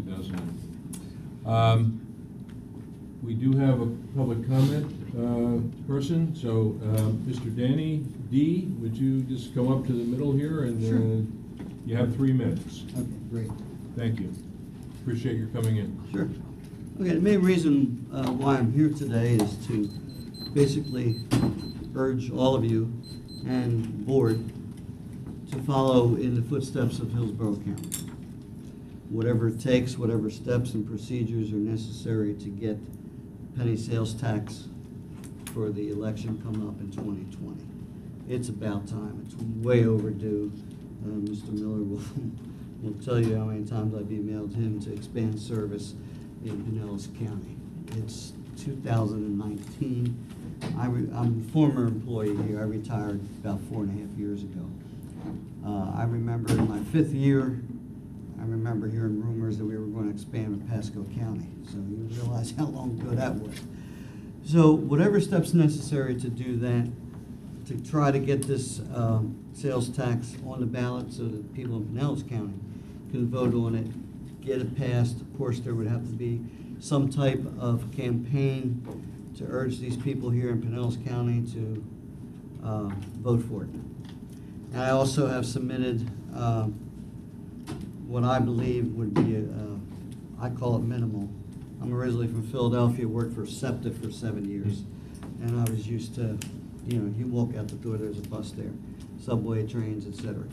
2009. We do have a public comment person, so Mr. Danny D., would you just come up to the middle here and Sure. You have 3 minutes. Okay, great. Thank you. Appreciate your coming in. Sure. Okay, the main reason why I'm here today is to basically urge all of you and board to follow in the footsteps of Hillsborough County. Whatever it takes, whatever steps and procedures are necessary to get penny sales tax for the election coming up in 2020. It's about time. It's way overdue. Mr. Miller will tell you how many times I've emailed him to expand service in Pinellas County. It's 2019. I'm a former employee here. I retired about 4.5 years ago. I remember in my 5th year, I remember hearing rumors that we were going to expand to Pasco County. So you realize how long ago that was. So whatever steps necessary to do that, to try to get this sales tax on the ballot so that people in Pinellas County can vote on it, get it passed. Of course, there would have to be some type of campaign to urge these people here in Pinellas County to vote for it. And I also have submitted what I believe would be, I call it minimal. I'm originally from Philadelphia, worked for SEPTA for 7 years. And I was used to, you walk out the door, there's a bus there, subway, trains, etc.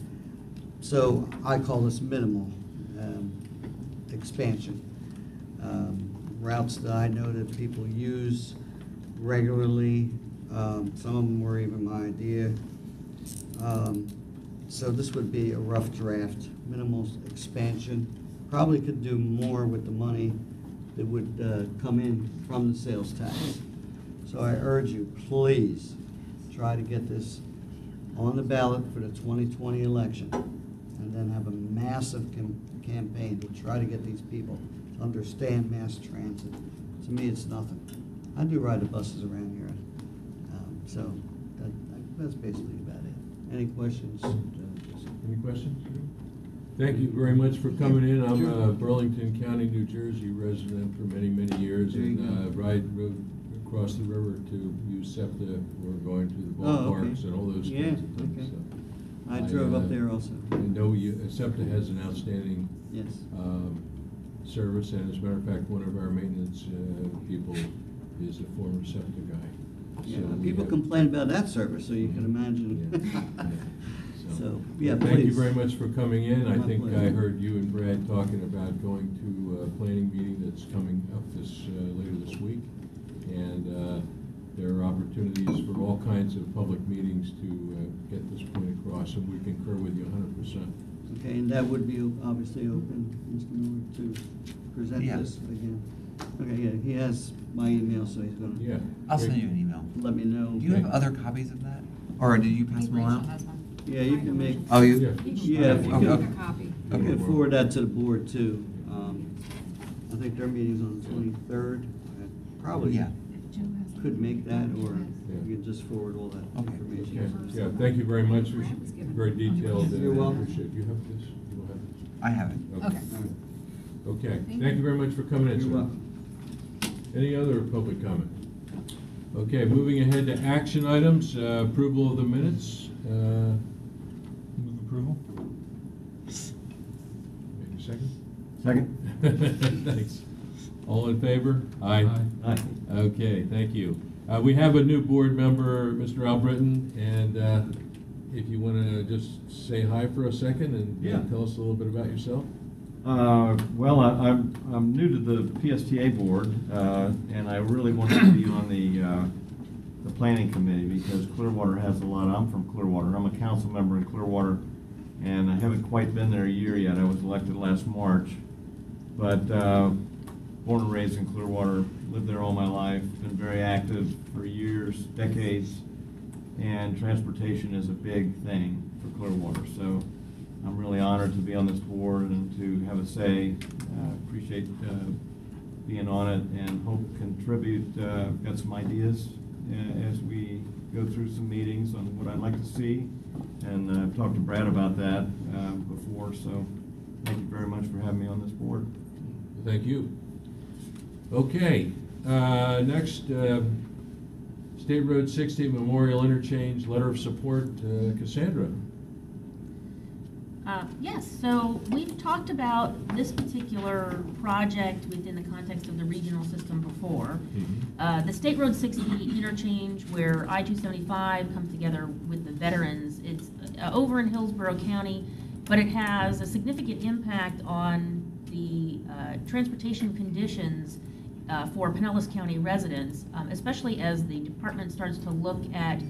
So I call this minimal expansion. Routes that I know that people use regularly, some of them were even my idea. So this would be a rough draft, minimal expansion. Probably could do more with the money that would come in from the sales tax. So I urge you, please try to get this on the ballot for the 2020 election and then have a massive campaign to try to get these people to understand mass transit. To me, it's nothing. I do ride the buses around here. So that's basically about it. Any questions? Any questions? Thank you very much for coming in. I'm a Burlington County, New Jersey resident for many, many years, and rode across the river to use SEPTA or going to the ballparks and all those kinds of things. Okay. So I drove up there also. I know SEPTA has an outstanding service, and as a matter of fact, one of our maintenance people is a former SEPTA guy. Yeah, So people complain about that service, so you can imagine. So, yeah, thank you please. very much for coming in. I think pleasure. I heard you and Brad talking about going to a planning meeting that's coming up later this week. And there are opportunities for all kinds of public meetings to get this point across, and we concur with you 100%. Okay, and that would be obviously open, Mr. Miller, to present this again. Okay, yeah, he has my email, so he's going to I'll send you an email. let me know. Do you have other copies of that? Or did you pass them all out? Yeah, you can make. Oh, you? Yeah, if you Okay. could, A copy. you can forward that to the board too. I think their meeting's on the 23rd. I probably Yeah. could make that, or you can just forward all that Okay. information. Yeah, thank you very much. It was very detailed. You're welcome. I appreciate it. You have this? You will have this? I have it. Okay. Okay, thank you very much for coming in, You're sir. welcome. Any other public comment? Okay, moving ahead to action items, approval of the minutes. Move approval? Maybe second? Second. Thanks. All in favor? Aye. Aye. Okay, thank you. We have a new board member, Mr. Al Britton, and if you want to just say hi for a second and tell us a little bit about yourself. Well, I'm new to the PSTA board, and I really wanted to be on the planning committee because Clearwater has a lot. I'm from Clearwater. I'm a council member in Clearwater, and I haven't quite been there a year yet. I was elected last March, but born and raised in Clearwater, lived there all my life, been very active for years, decades, and transportation is a big thing for Clearwater. So I'm really honored to be on this board and to have a say. Appreciate being on it and hope to contribute. Got some ideas as we go through some meetings on what I'd like to see. And I've talked to Brad about that before, so thank you very much for having me on this board. Thank you. Okay, next, State Road 60 Memorial Interchange, letter of support, Cassandra. Yes, so we've talked about this particular project within the context of the regional system before. The State Road 60 interchange where I-275 comes together with the veterans, it's over in Hillsborough County, but it has a significant impact on the transportation conditions for Pinellas County residents, especially as the department starts to look at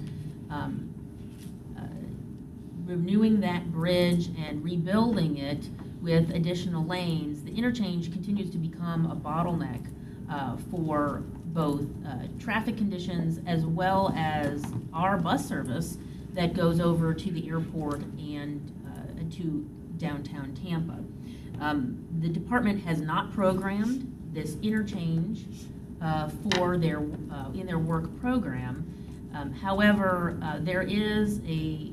renewing that bridge and rebuilding it with additional lanes. The interchange continues to become a bottleneck for both traffic conditions as well as our bus service that goes over to the airport and to downtown Tampa. The department has not programmed this interchange for their in their work program. However, there is a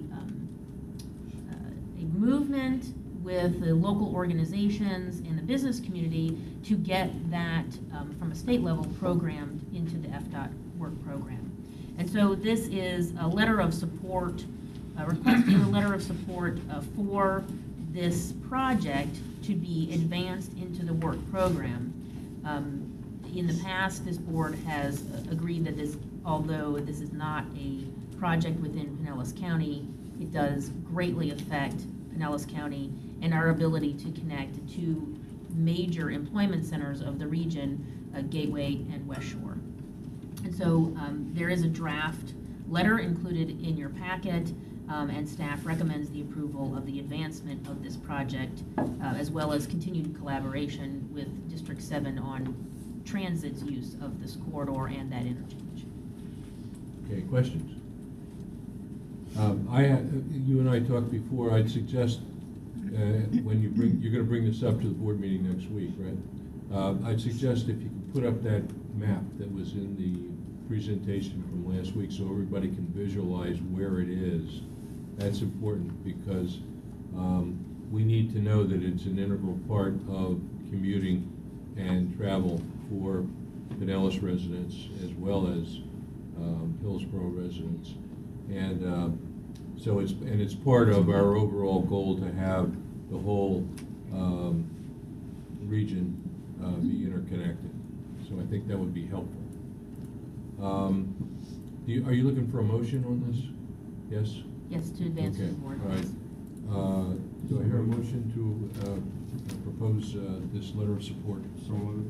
movement with the local organizations and the business community to get that from a state level programmed into the FDOT work program. And so this is a letter of support, requesting a letter of support for this project to be advanced into the work program. In the past, this board has agreed that this, although this is not a project within Pinellas County, it does greatly affect Pinellas County and our ability to connect to major employment centers of the region, Gateway and West Shore. And so there is a draft letter included in your packet, and staff recommends the approval of the advancement of this project, as well as continued collaboration with District 7 on transit's use of this corridor and that interchange. Okay, questions? You and I talked before. I'd suggest when you're going to bring this up to the board meeting next week, right? I'd suggest if you could put up that map that was in the presentation from last week, so everybody can visualize where it is. That's important because we need to know that it's an integral part of commuting and travel for Pinellas residents as well as Hillsborough residents. And so it's part of our overall goal to have the whole region be interconnected. So I think that would be helpful. Are you looking for a motion on this? Yes? Yes, to advance Okay, the board. all right. Do I hear a motion to propose this letter of support? So moved.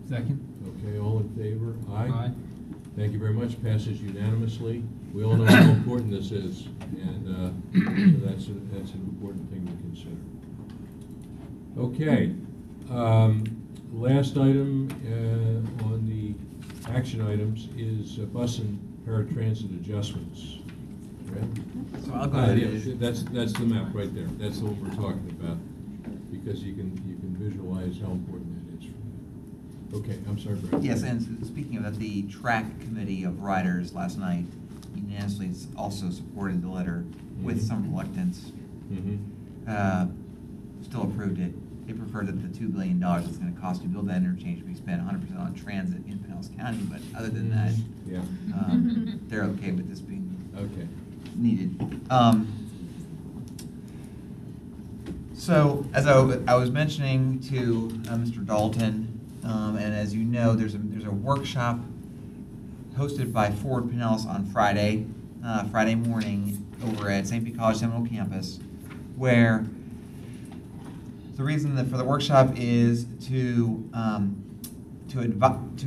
Second. Okay, all in favor? Aye. Thank you very much. Passes unanimously. We all know how important this is, and so that's an important thing to consider. Okay. Last item on the action items is bus and paratransit adjustments. Right? So I'll go ahead. Yeah, that's the map right there. That's the one we're talking about, because you can visualize how important that is. Okay, I'm sorry, Brad. Yes, and speaking of that, the track committee of riders last night unanimously also supported the letter with some reluctance. Still approved it. They prefer that the $2 billion it's going to cost to build that interchange be spent 100% on transit in Pinellas County, but other than that, Yeah. they're okay with this being Okay. needed. So, as I was mentioning to Mr. Dalton, and as you know, there's a workshop hosted by Ford Pinellas on Friday morning over at St. Pete College Seminole campus, where the reason for the workshop is to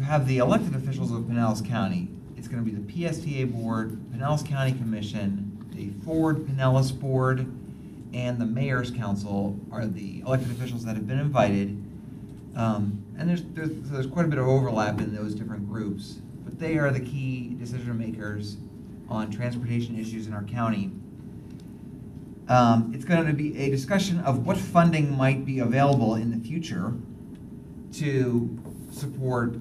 have the elected officials of Pinellas County. It's going to be the PSTA board, Pinellas County Commission, the Ford Pinellas board, and the Mayor's Council are the elected officials that have been invited. And there's quite a bit of overlap in those different groups, but they are the key decision makers on transportation issues in our county. It's going to be a discussion of what funding might be available in the future to support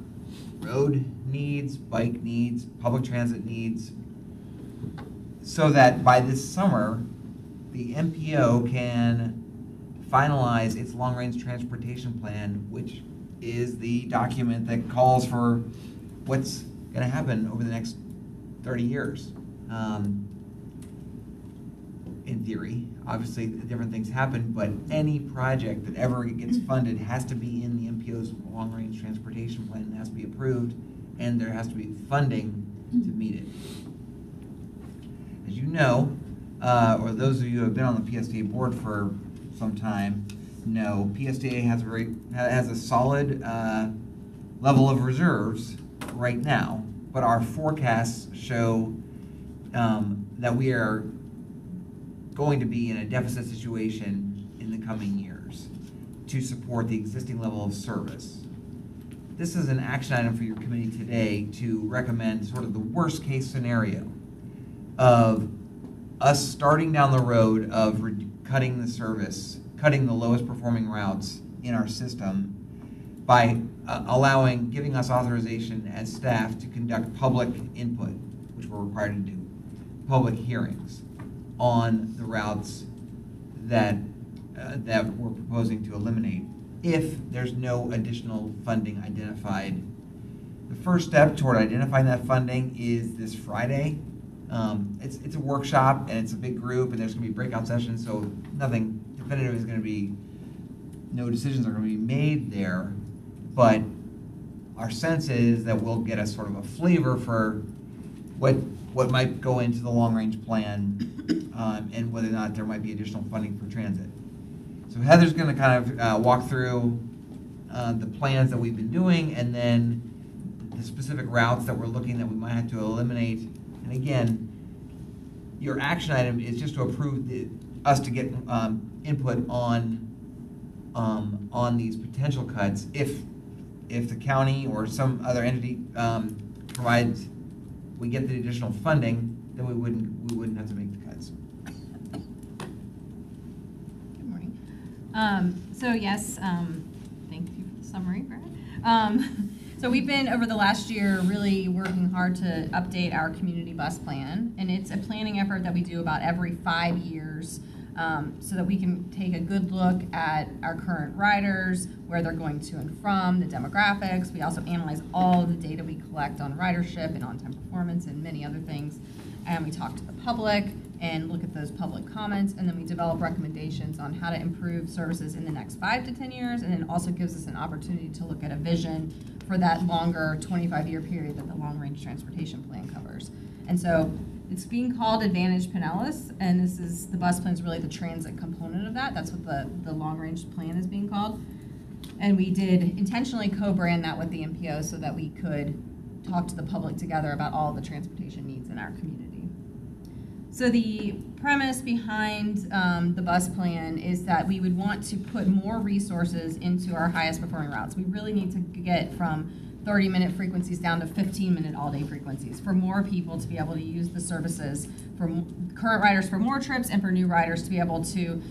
road needs, bike needs, public transit needs, so that by this summer, the MPO can finalize its long-range transportation plan, which is the document that calls for what's going to happen over the next 30 years. In theory, obviously different things happen, but any project that ever gets funded has to be in the MPO's long-range transportation plan, and has to be approved, and there has to be funding to meet it. As you know, or those of you who have been on the PSTA board for some time know, PSTA has a solid level of reserves right now, but our forecasts show that we are going to be in a deficit situation in the coming years to support the existing level of service. This is an action item for your committee today to recommend sort of the worst case scenario of us starting down the road of cutting the service, cutting the lowest performing routes in our system by giving us authorization as staff to conduct public input, which we're required to do, public hearings on the routes that we're proposing to eliminate if there's no additional funding identified. The first step toward identifying that funding is this Friday. It's a workshop, and it's a big group, and there's going to be breakout sessions, so nothing definitive is going to be, no decisions are going to be made there, but our sense is that we'll get a sort of a flavor for what might go into the long-range plan, and whether or not there might be additional funding for transit. So Heather's going to kind of walk through the plans that we've been doing, and then the specific routes that we're looking that we might have to eliminate. And again, your action item is just to approve us to get input on these potential cuts. If the county or some other entity provides, we get the additional funding, then we wouldn't have to make the cuts. Good morning. So yes, thank you for the summary, Brad. So we've been, over the last year, really working hard to update our community bus plan, and it's a planning effort that we do about every 5 years, so that we can take a good look at our current riders, where they're going to and from, the demographics. We also analyze all of the data we collect on ridership and on-time performance and many other things. And we talk to the public and look at those public comments, and then we develop recommendations on how to improve services in the next 5 to 10 years, and it also gives us an opportunity to look at a vision for that longer 25-year period that the long-range transportation plan covers. And so it's being called Advantage Pinellas, and this is, the bus plan is really the transit component of that. That's what the long-range plan is being called. And we did intentionally co-brand that with the MPO so that we could talk to the public together about all the transportation needs in our community. So the premise behind the bus plan is that we would want to put more resources into our highest performing routes. We really need to get from 30-minute frequencies down to 15-minute all-day frequencies for more people to be able to use the services, for current riders for more trips, and for new riders to be able to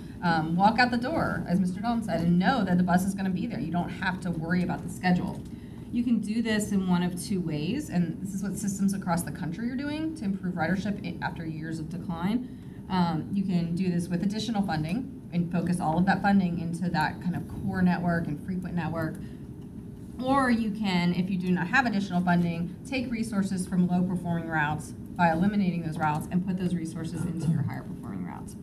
walk out the door, as Mr. Dalton said, and know that the bus is going to be there. You don't have to worry about the schedule. You can do this in one of two ways, and this is what systems across the country are doing to improve ridership after years of decline. You can do this with additional funding and focus all of that funding into that kind of core network and frequent network. Or you can, if you do not have additional funding, take resources from low-performing routes by eliminating those routes and put those resources into your higher-performing routes.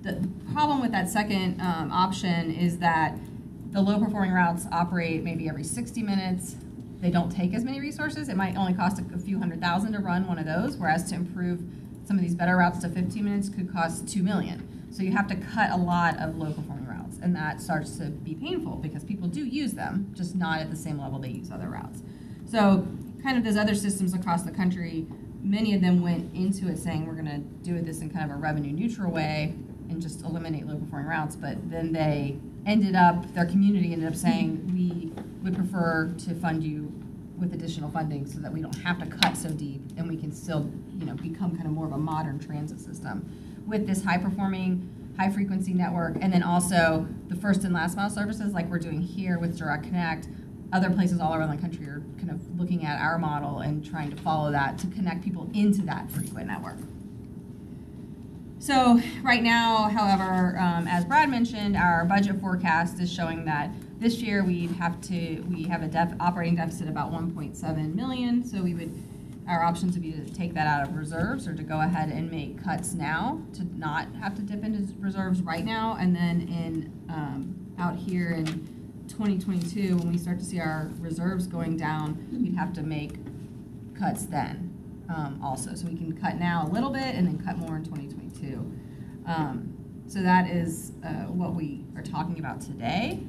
The problem with that second option is that the low-performing routes operate maybe every 60 minutes. They don't take as many resources. It might only cost a few $100,000 to run one of those, whereas to improve some of these better routes to 15 minutes could cost $2 million. So you have to cut a lot of low-performing routes, and that starts to be painful because people do use them, just not at the same level they use other routes. So kind of those other systems across the country, many of them went into it saying we're going to do this in kind of a revenue-neutral way and just eliminate low-performing routes, but then they ended up, their community ended up saying, we would prefer to fund you with additional funding so that we don't have to cut so deep and we can still, become kind of more of a modern transit system with this high-performing, high-frequency network, and then also the first and last mile services like we're doing here with Direct Connect. Other places all around the country are kind of looking at our model and trying to follow that to connect people into that frequent network. So right now, however, as Brad mentioned, our budget forecast is showing that this year we have a operating deficit about 1.7 million. So our options would be to take that out of reserves or to go ahead and make cuts now to not have to dip into reserves right now. And then out here in 2022, when we start to see our reserves going down, we'd have to make cuts then also. So we can cut now a little bit and then cut more in 2022. So that is what we are talking about today.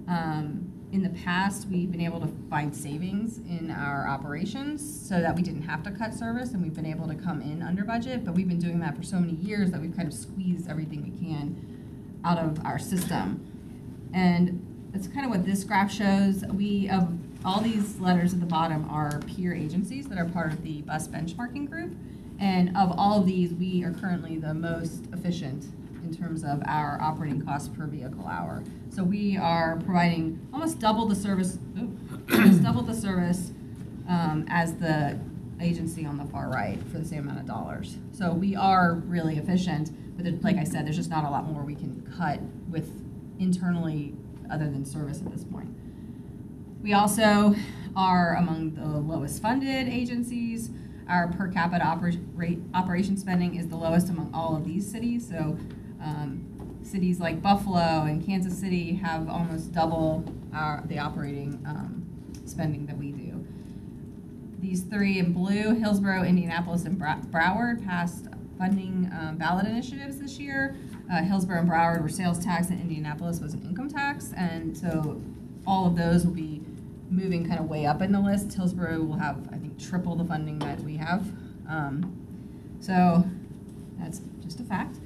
In the past, we've been able to find savings in our operations so that we didn't have to cut service, and we've been able to come in under budget, but we've been doing that for so many years that we've kind of squeezed everything we can out of our system. And that's kind of what this graph shows. All these letters at the bottom are peer agencies that are part of the bus benchmarking group, and of all of these, we are currently the most efficient in terms of our operating costs per vehicle hour. So we are providing almost double the service, as the agency on the far right for the same amount of dollars. So we are really efficient, but like I said, there's just not a lot more we can cut with internally other than service at this point. We also are among the lowest funded agencies. Our per capita operation spending is the lowest among all of these cities. So cities like Buffalo and Kansas City have almost double the operating spending that we do. These three in blue, Hillsborough, Indianapolis, and Broward, passed funding ballot initiatives this year. Hillsborough and Broward were sales tax, and Indianapolis was an income tax, and so all of those will be moving kind of way up in the list. Hillsborough will have, I think, triple the funding that we have. So that's just a fact.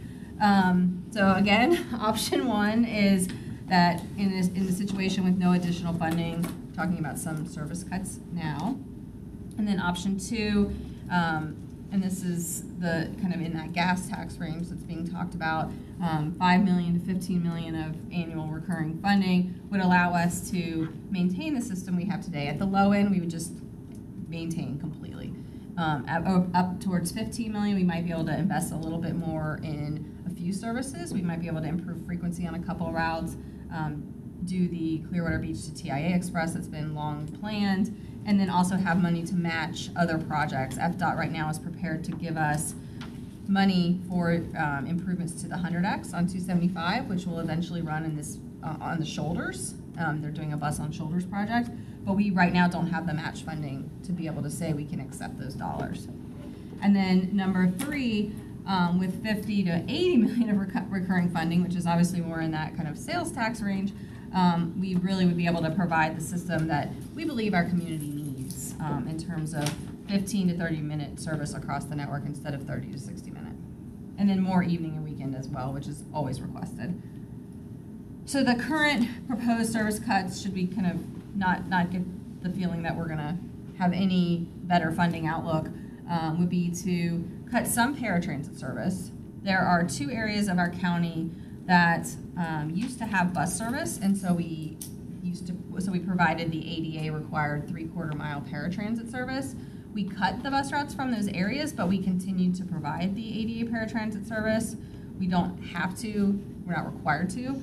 So again, option one is that in the situation with no additional funding, talking about some service cuts now. And then option two, and this is the kind of in that gas tax range that's being talked about, 5 million to 15 million of annual recurring funding would allow us to maintain the system we have today. At the low end, we would just maintain completely. Up towards 15 million, we might be able to invest a little bit more in a few services. We might be able to improve frequency on a couple of routes, do the Clearwater Beach to TIA Express that's been long planned, and then also have money to match other projects. FDOT right now is prepared to give us money for improvements to the 100X on 275, which will eventually run in this on the shoulders. They're doing a bus on shoulders project, but we right now don't have the match funding to be able to say we can accept those dollars. And then number three, with 50 to 80 million of recurring funding, which is obviously more in that kind of sales tax range, we really would be able to provide the system that we believe our community needs in terms of 15 to 30 minute service across the network instead of 30 to 60 minute. And then more evening and weekend as well, which is always requested. So the current proposed service cuts, should we kind of not get the feeling that we're gonna have any better funding outlook, would be to cut some paratransit service. There are two areas of our county that used to have bus service, and so we provided the ADA required 3/4 mile paratransit service. We cut the bus routes from those areas, but we continue to provide the ADA paratransit service. We don't have to, we're not required to.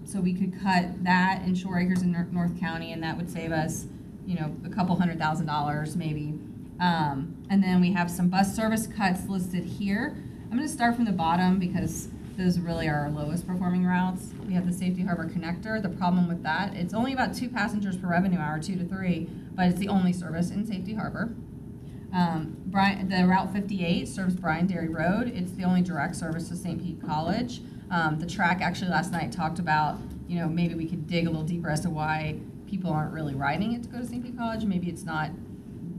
So we could cut that in Shore Acres in North County, and that would save us, a couple $100,000 maybe. And then we have some bus service cuts listed here. I'm going to start from the bottom because those really are our lowest performing routes. We have the Safety Harbor Connector. The problem with that, it's only about 2 passengers per revenue hour, 2 to 3, but it's the only service in Safety Harbor. The Route 58 serves Bryan Dairy Road. It's the only direct service to St. Pete College. The track actually last night talked about, maybe we could dig a little deeper as to why people aren't really riding it to go to St. Pete College. Maybe it's not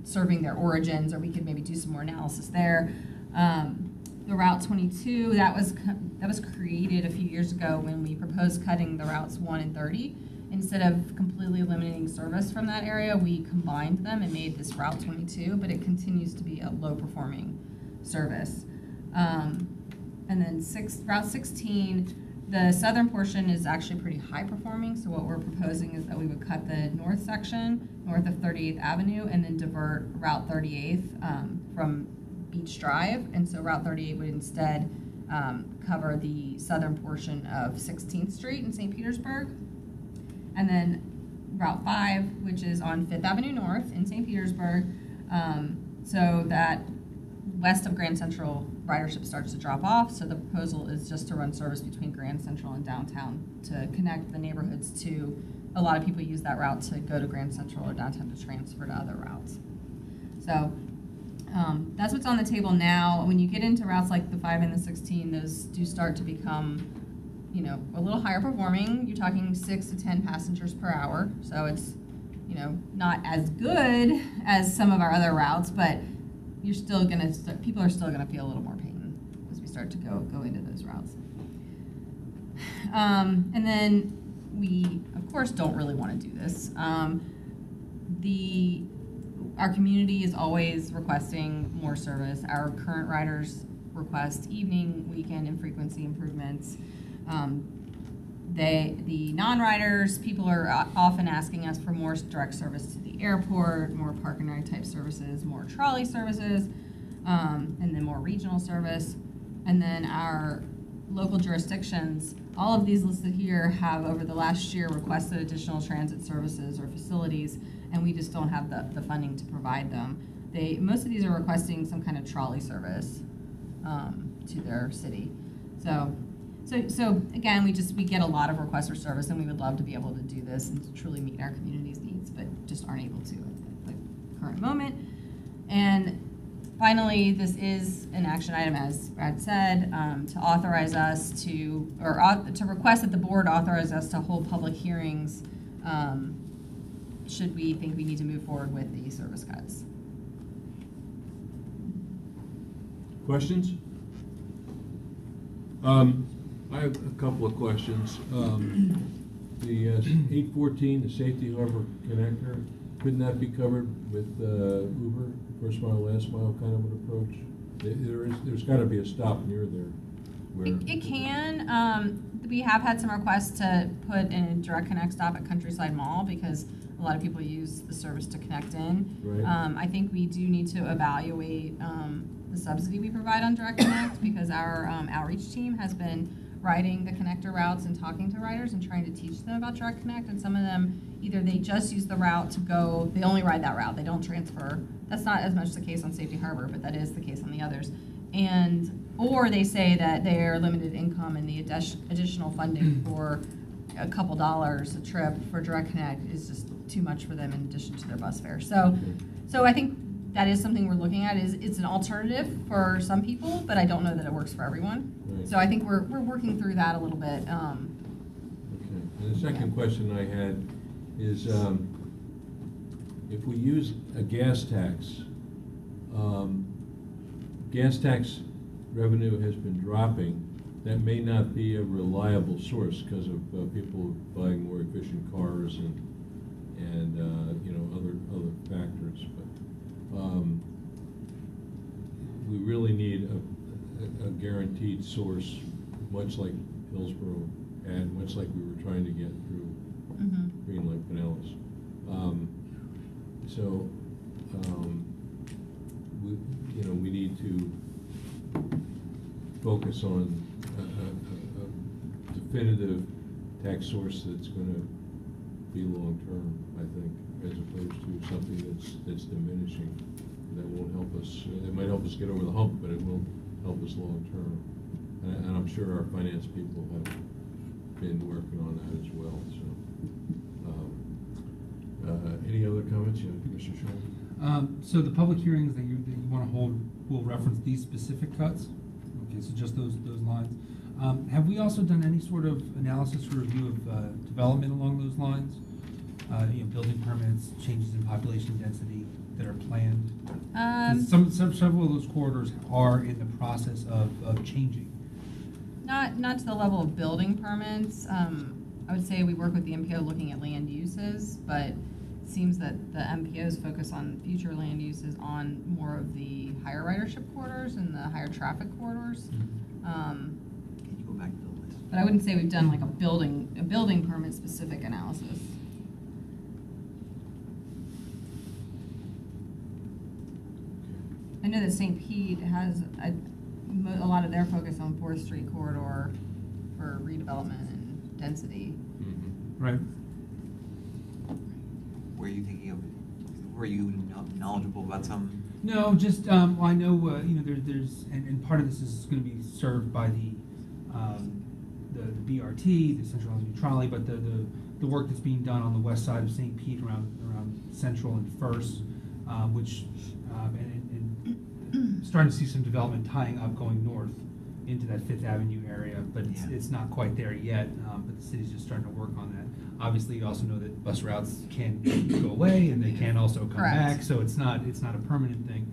serving their origins, or we could maybe do some more analysis there. The Route 22, that was created a few years ago when we proposed cutting the routes 1 and 30. Instead of completely eliminating service from that area, we combined them and made this Route 22, but it continues to be a low-performing service. And then Route 16, the southern portion is actually pretty high-performing, so what we're proposing is that we would cut the north section, north of 38th Avenue, and then divert Route 38th from Beach Drive, and so Route 38 would instead cover the southern portion of 16th Street in St. Petersburg. And then Route 5, which is on 5th Avenue North in St. Petersburg, so that west of Grand Central ridership starts to drop off. So the proposal is just to run service between Grand Central and downtown to connect the neighborhoods to, a lot of people use that route to go to Grand Central or downtown to transfer to other routes. So that's what's on the table now. When you get into routes like the 5 and the 16, those do start to become, you know, a little higher performing. You're talking 6 to 10 passengers per hour. So it's, you know, not as good as some of our other routes, but you're still gonna, people are still gonna feel a little more pain as we start to go into those routes. And then we, of course, don't really want to do this. Our community is always requesting more service. Our current riders request evening, weekend, and frequency improvements. The non-riders, people are often asking us for more direct service to the airport, more park and ride type services, more trolley services, and then more regional service. And then our local jurisdictions, all of these listed here have over the last year requested additional transit services or facilities, and we just don't have the funding to provide them. Most of these are requesting some kind of trolley service to their city. So again, we get a lot of requests for service, and we would love to be able to do this and to truly meet our community's needs, but just aren't able to at the current moment. And finally, this is an action item, as Brad said, to authorize us to request that the board authorize us to hold public hearings should we think we need to move forward with the service cuts. Questions? I have a couple of questions. The 814, the Safety Harbor Connector, couldn't that be covered with Uber, first mile, last mile kind of an approach? There's got to be a stop near there. It can. We have had some requests to put in a direct connect stop at Countryside Mall because a lot of people use the service to connect in. Right. I think we do need to evaluate the subsidy we provide on direct connect because our outreach team has been riding the connector routes and talking to riders and trying to teach them about direct connect, and some of them either they just use the route to go, they only ride that route, they don't transfer. That's not as much the case on Safety Harbor, but that is the case on the others. Or they say that they're limited income and the additional funding for a couple dollars a trip for direct connect is just too much for them in addition to their bus fare. So I think that is something we're looking at. It's an alternative for some people, but I don't know that it works for everyone. Right. So I think we're working through that a little bit. Okay. And the second question I had is if we use a gas tax revenue has been dropping. That may not be a reliable source because of people buying more efficient cars and you know other factors. But we really need a guaranteed source, much like Hillsborough had, much like we were trying to get through Green Lake Pinellas. We need to focus on a definitive tax source that's going to be long-term, I think, as opposed to something that's diminishing. That won't help us. It might help us get over the hump, but it won't help us long-term. And I'm sure our finance people have been working on that as well. So, any other comments? Yeah, Mr. Sherman? So the public hearings that you want to hold will reference these specific cuts? Okay, so just those lines. Have we also done any sort of analysis or review of development along those lines? Building permits, changes in population density that are planned? Several of those corridors are in the process of changing. Not to the level of building permits. I would say we work with the MPO looking at land uses, but it seems that the MPO's focus on future land uses on more of the higher ridership corridors and the higher traffic corridors. Can you go back to the list? But I wouldn't say we've done like a building permit specific analysis. I know that St. Pete has a lot of their focus on 4th Street corridor for redevelopment and density. Right. Were you thinking of, were you knowledgeable about some? No, just, well, I know, you know, there's, and part of this is gonna be served by the BRT, the Central Avenue Trolley, but the work that's being done on the west side of St. Pete around Central and First, which, and starting to see some development tying up going north into that Fifth Avenue area, but it's not quite there yet, but the city's just starting to work on that. Obviously, you also know that bus routes can go away and they can also come Correct. back, so it's not a permanent thing.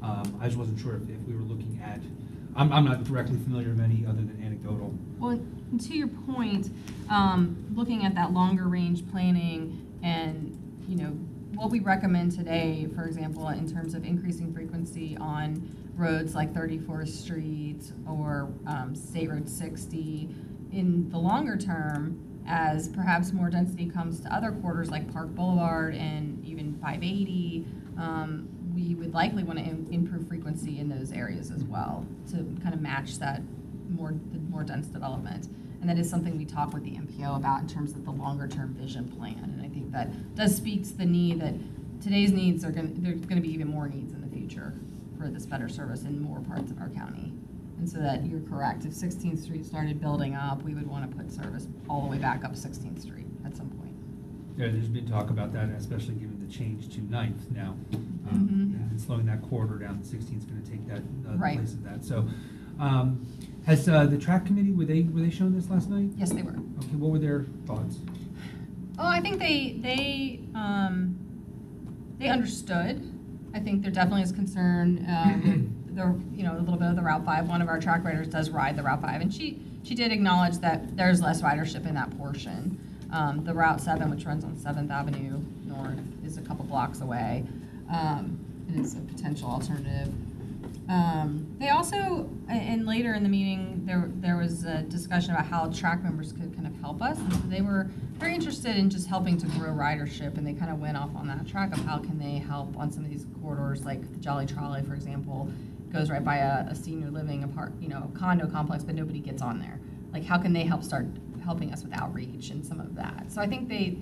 I just wasn't sure if we were looking at, I'm not directly familiar with any other than anecdotal. Well, and to your point, looking at that longer range planning and, you know, what we recommend today, for example, in terms of increasing frequency on roads like 34th Street or State Road 60, in the longer term, as perhaps more density comes to other quarters like Park Boulevard and even 580, we would likely want to improve frequency in those areas as well to kind of match that the more dense development. And that is something we talk with the MPO about in terms of the longer term vision plan. And I think that does speak to the need that today's needs there's going to be even more needs in the future for this better service in more parts of our county. And so that you're correct. If 16th Street started building up, we would want to put service all the way back up 16th Street at some point. Yeah, there's been talk about that, especially given the change to 9th now. Mhm. And slowing that corridor down, 16th is going to take that Right. place of that. So, has the track committee, were they shown this last night? Yes, they were. Okay, what were their thoughts? Oh, I think they understood. I think there definitely is concern. You know, a little bit of the Route 5. One of our track riders does ride the Route 5, and she did acknowledge that there's less ridership in that portion. The Route 7, which runs on 7th Avenue North, is a couple blocks away, and it's a potential alternative. They also, and later in the meeting, there was a discussion about how track members could kind of help us. And so they were very interested in just helping to grow ridership, and they kind of went off on that track of how can they help on some of these corridors, like the Jolly Trolley, for example, goes right by a senior living condo complex, but nobody gets on there. Like, how can they start helping us with outreach and some of that? So I think they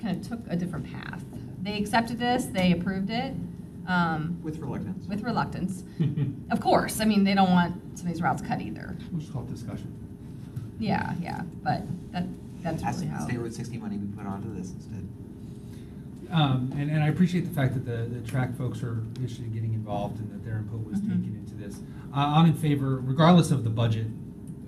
kind of took a different path. They accepted this, they approved it. With reluctance. With reluctance. Of course, I mean, they don't want some of these routes cut either. We'll just call it discussion. Yeah, but that's That's really how. State Road 60 money we put onto this instead. And I appreciate the fact that the track folks are interested in getting involved and that their input was Mhm. taken into this. I'm in favor, regardless of the budget,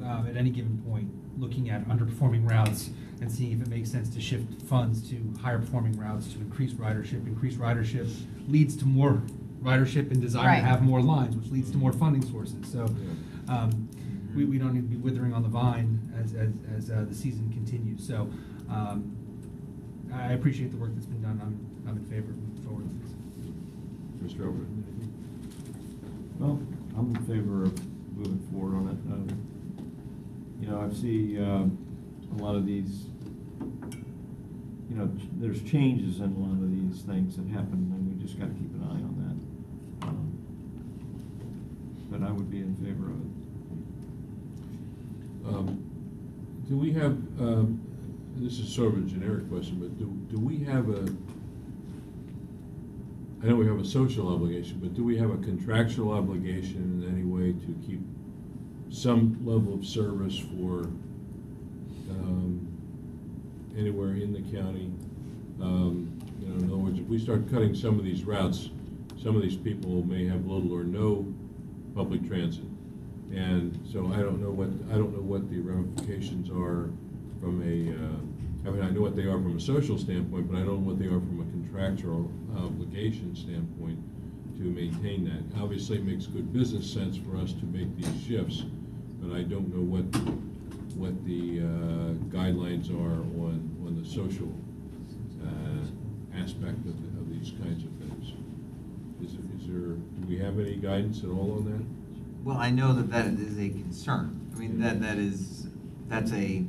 at any given point, looking at underperforming routes and seeing if it makes sense to shift funds to higher performing routes to increase ridership. Increased ridership leads to more ridership and desire Right. to have more lines, which leads to more funding sources. So we don't need to be withering on the vine as the season continues. So I appreciate the work that's been done. I'm in favor of moving forward with this. Mr. Over. Well, I'm in favor of moving forward on it. You know, I see a lot of these, you know, there's changes in a lot of these things that happen, and we just got to keep an eye on that. But I would be in favor of it. Do we have, this is sort of a generic question, but do we have I know we have a social obligation, but do we have a contractual obligation in any way to keep some level of service for anywhere in the county? You know, in other words, if we start cutting some of these routes, some of these people may have little or no public transit, and so I don't know what the ramifications are from I mean, I know what they are from a social standpoint, but I don't know what they are from a contractual obligation standpoint to maintain that. Obviously, it makes good business sense for us to make these shifts, but I don't know what the guidelines are on the social aspect of these kinds of things. Do we have any guidance at all on that? Well, I know that is a concern. I mean, that's a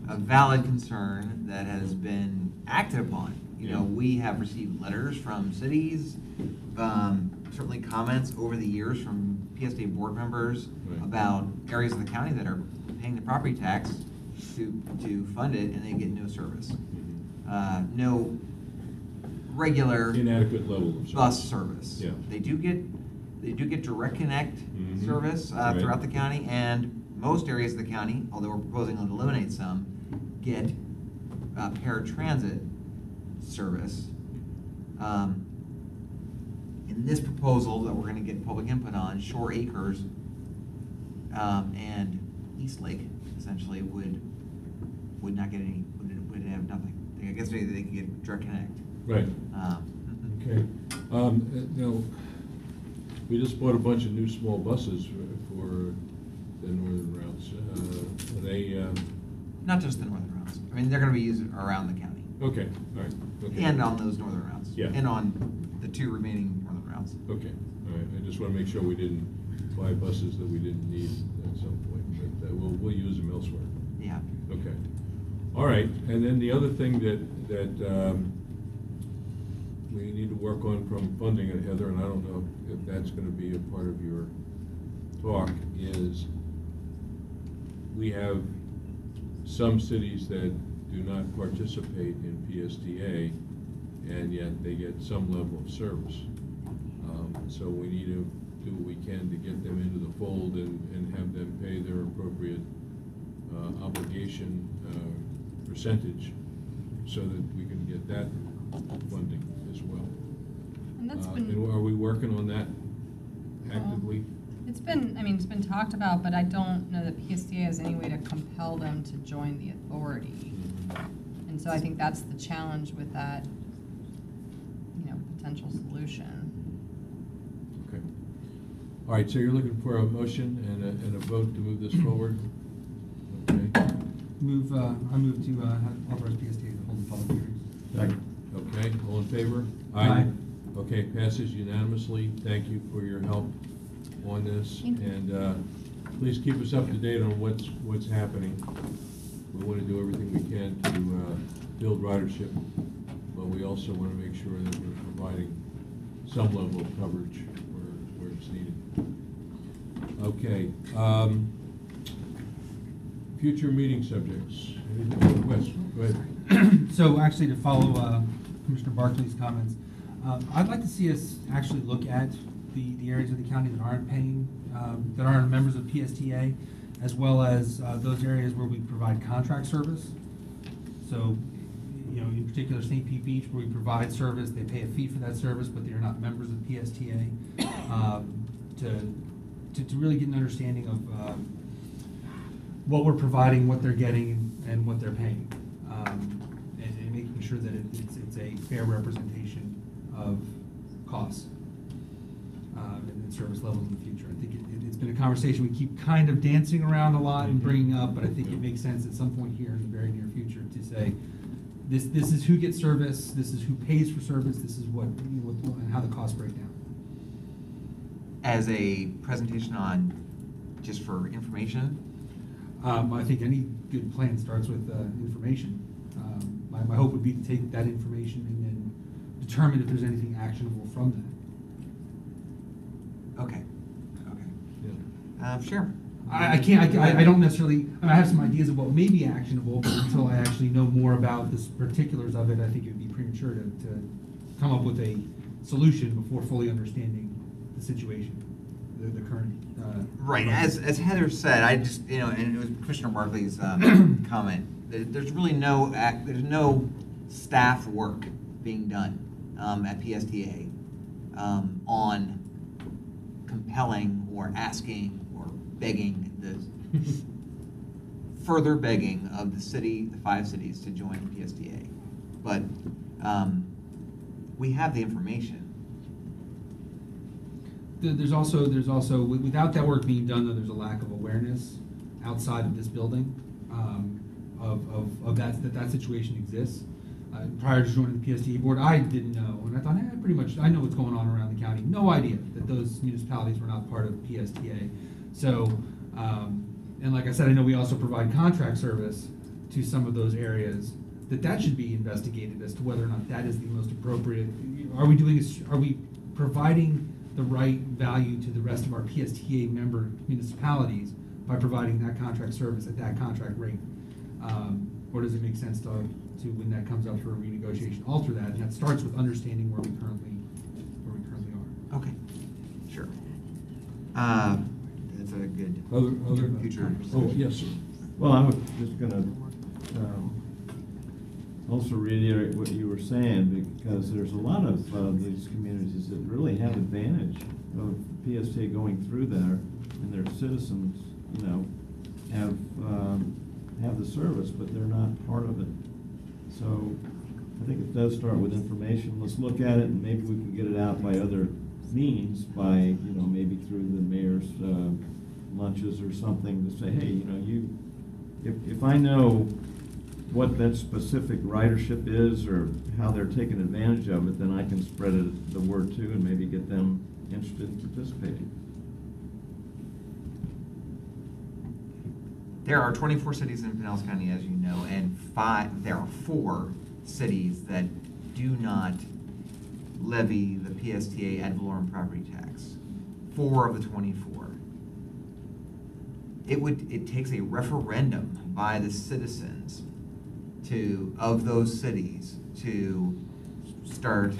valid concern that has been acted upon. You know, we have received letters from cities, certainly comments over the years from PSTA board members Right. about areas of the county that are paying the property tax to fund it, and they get no service. No regular Inadequate level of service. bus service. Yeah. They do get direct connect Mhm. service Right. throughout the county, and most areas of the county, although we're proposing to eliminate some, get paratransit service. In this proposal that we're gonna get public input on, Shore Acres and East Lake essentially would not get any, would have nothing. I guess maybe they could get direct connect. Right. Okay. Now, we just bought a bunch of new small buses for the northern routes. Are they, Not just the northern routes. I mean, they're gonna be used around the county. okay, all right, okay. And on those northern routes. Yeah. And on the 2 remaining northern routes. Okay, all right, I just want to make sure we didn't buy buses that we didn't need at some point, but we'll use them elsewhere. Yeah. Okay. All right, and then the other thing that we need to work on from funding it, Heather, and I don't know if that's going to be a part of your talk, is we have some cities that do not participate in PSTA, and yet they get some level of service. So we need to do what we can to get them into the fold and have them pay their appropriate obligation percentage so that we can get that funding as well. And that's And been, are we working on that actively? it's been talked about, but I don't know that PSTA has any way to compel them to join the authority. And so I think that's the challenge with that, potential solution. Okay. All right, so you're looking for a motion and a vote to move this forward? Okay. I move to authorize PSTA to hold the public hearings. Okay, all in favor? Aye. Okay, passes unanimously. Thank you for your help on this. Thank you. And please keep us up to date on what's happening. We want to do everything we can to build ridership, but we also want to make sure that we're providing some level of coverage where it's needed. Okay. Future meeting subjects. Anything? Wes, go ahead. So actually, to follow Commissioner Barclay's comments, I'd like to see us actually look at the areas of the county that aren't paying, that aren't members of PSTA, as well as those areas where we provide contract service. So, in particular, St. Pete Beach, where we provide service, they pay a fee for that service, but they are not members of PSTA. To really get an understanding of what we're providing, what they're getting, and what they're paying, and making sure that it's a fair representation of costs and service levels in the future. I think it's been a conversation we keep kind of dancing around a lot and bringing up, but I think it makes sense at some point here in the very near future to say, this is who gets service, this is who pays for service, this is what and how the costs break down. As a presentation on, just for information, I think any good plan starts with information. My hope would be to take that information and then determine if there's anything actionable from that. okay. Yeah. Sure. I don't necessarily, I have some ideas of what may be actionable, but until I actually know more about the particulars of it, I think it would be premature to come up with a solution before fully understanding the situation, the current. Right, as Heather said, I just, and it was Commissioner Barclay's comment, there's really there's no staff work being done at PSTA on compelling or asking or begging further begging of the 5 cities to join PSTA. But we have the information. There's also, without that work being done, though, there's a lack of awareness outside of this building of that situation exists. Prior to joining the PSTA board, I didn't know, and I thought, pretty much, I know what's going on around the county. No idea that those municipalities were not part of PSTA. So, and like I said, I know we also provide contract service to some of those areas. That should be investigated as to whether or not that is the most appropriate. Are we providing the right value to the rest of our PSTA member municipalities by providing that contract service at that contract rate? Or does it make sense to when that comes up for a renegotiation, alter that? And that starts with understanding where we currently are. Okay, sure. That's a good Other future. Oh, yes, sir. Well, I was just gonna also reiterate what you were saying, because there's a lot of these communities that really have advantage of PSTA going through there, and their citizens, you know, have the service, but they're not part of it. So I think it does start with information. Let's look at it, and maybe we can get it out by other means, by, you know, maybe through the mayor's lunches or something, to say, hey, you know, if I know what that specific ridership is or how they're taking advantage of it, then I can spread the word too, and maybe get them interested in participating. There are 24 cities in Pinellas County, as you know, and there are 4 cities that do not levy the PSTA ad valorem property tax. 4 of the 24. It takes a referendum by the citizens of those cities to start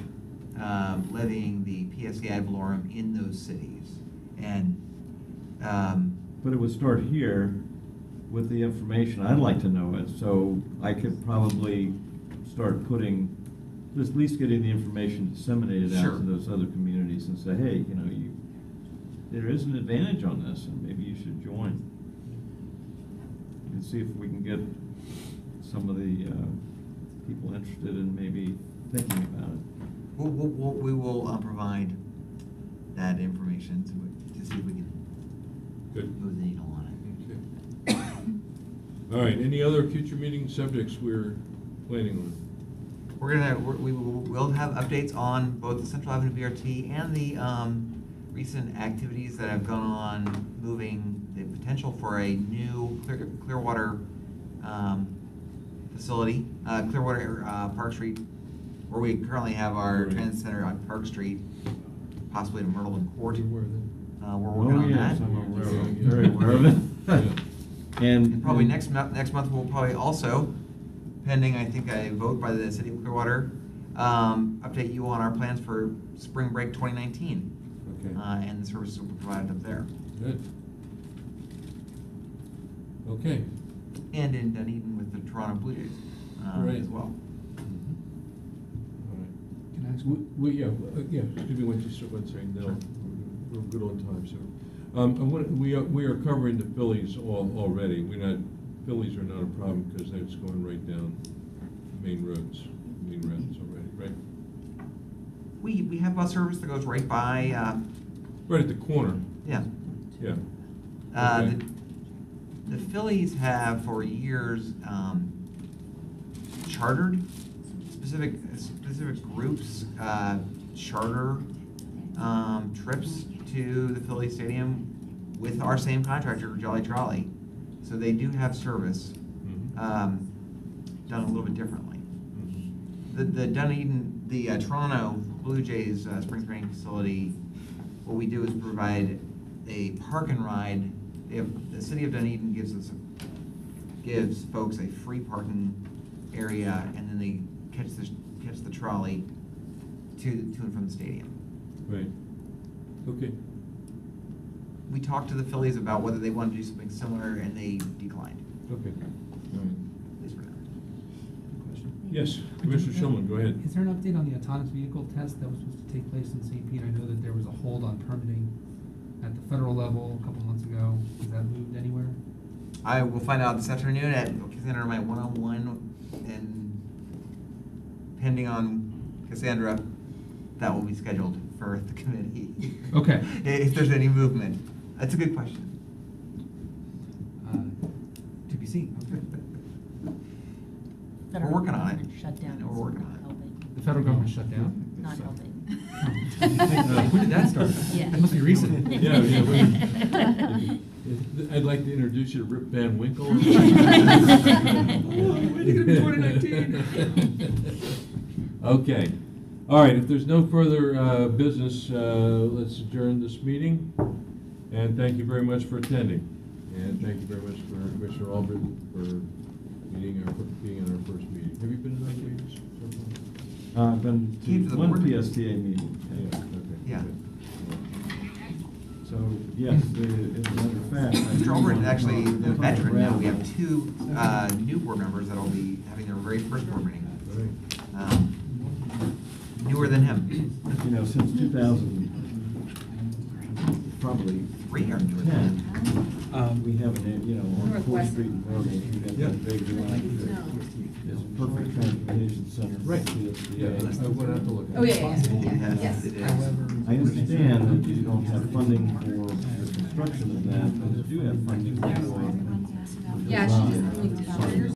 levying the PSTA ad valorem in those cities. And But it would start here with the information. I'd like to know it, so I could probably start putting, at least getting the information disseminated out Sure. to those other communities and say, hey, you know, there is an advantage on this, and maybe you should join. And see if we can get some of the people interested in maybe thinking about it. we will provide that information to see if we can Good. move the needle on it. All right, any other future meeting subjects we're planning on? We'll have updates on both the Central Avenue BRT and the recent activities that have gone on, moving the potential for a new Clearwater facility, Clearwater Park Street, where we currently have our Right. transit center on Park Street, possibly to Myrtle and Court. Where are they? We're working on yes, that. I'm aware of it. Yeah. Very aware of it. Yeah. And probably next month we'll probably also, pending I think a vote by the city of Clearwater, update you on our plans for spring break 2019 Okay, and the services will be provided up there. good. Okay. And in Dunedin with the Toronto Blue Jays Right. as well. All right. Can I ask? Yeah, excuse me, one second, no, we're good on time, so. We are covering the Phillies already. Phillies are not a problem because that's going right down main roads already, right? We have bus service that goes right by, Right at the corner, yeah. yeah. The Phillies have for years chartered specific groups, charter trips to the Philly Stadium with our same contractor, Jolly Trolley. So they do have service, Mhm. done a little bit differently. Mhm. The Dunedin, the Toronto Blue Jays spring training facility, what we do is provide a park and ride. The city of Dunedin gives folks a free parking area, and then they catch the trolley to and from the stadium. Right, okay. We talked to the Phillies about whether they wanted to do something similar, and they declined. Okay, all right. At least for now. Yes, Commissioner Schulman, go ahead. Is there an update on the autonomous vehicle test that was supposed to take place in St. Pete? I know that there was a hold on permitting at the federal level a couple months ago. Has that moved anywhere? I will find out this afternoon at Cassandra and my one-on-one, and pending on Cassandra, that will be scheduled for the committee. Okay. If there's any movement. That's a good question. To be seen. We're working on it. Shutdown. We're working on it. Helping, The federal government shut down? not helping. When did that start? Yeah. That must be recent. Yeah, I'd like to introduce you to Rip Van Winkle. When are you gonna be 2019? Okay, All right, if there's no further business, let's adjourn this meeting. And thank you very much for attending. And thank you very much for Commissioner Albritton for being in our first meeting. Have you been in other meetings? I've been Came to to the one board? PSTA meeting. Yeah, okay. Yeah. good. So, yes, as a matter of fact. I do Mr. Albritton want is to actually talk- the talk to veteran Brad now. We have about- two new board members that'll be having their very first board meeting. All right. Newer than him. You know, since 2000, probably 3 are newer than him. 10, we have an, you know, on Fourth Northwest. Street in Vernon, we have Yeah. that big line that is a perfect transportation center. for Right. PSTA. Yeah, I went out to look at it. Oh, yeah. Yes, Yes. it is. I understand that you don't have funding for the construction of that, but you do have funding for. Yeah, she's linked it up.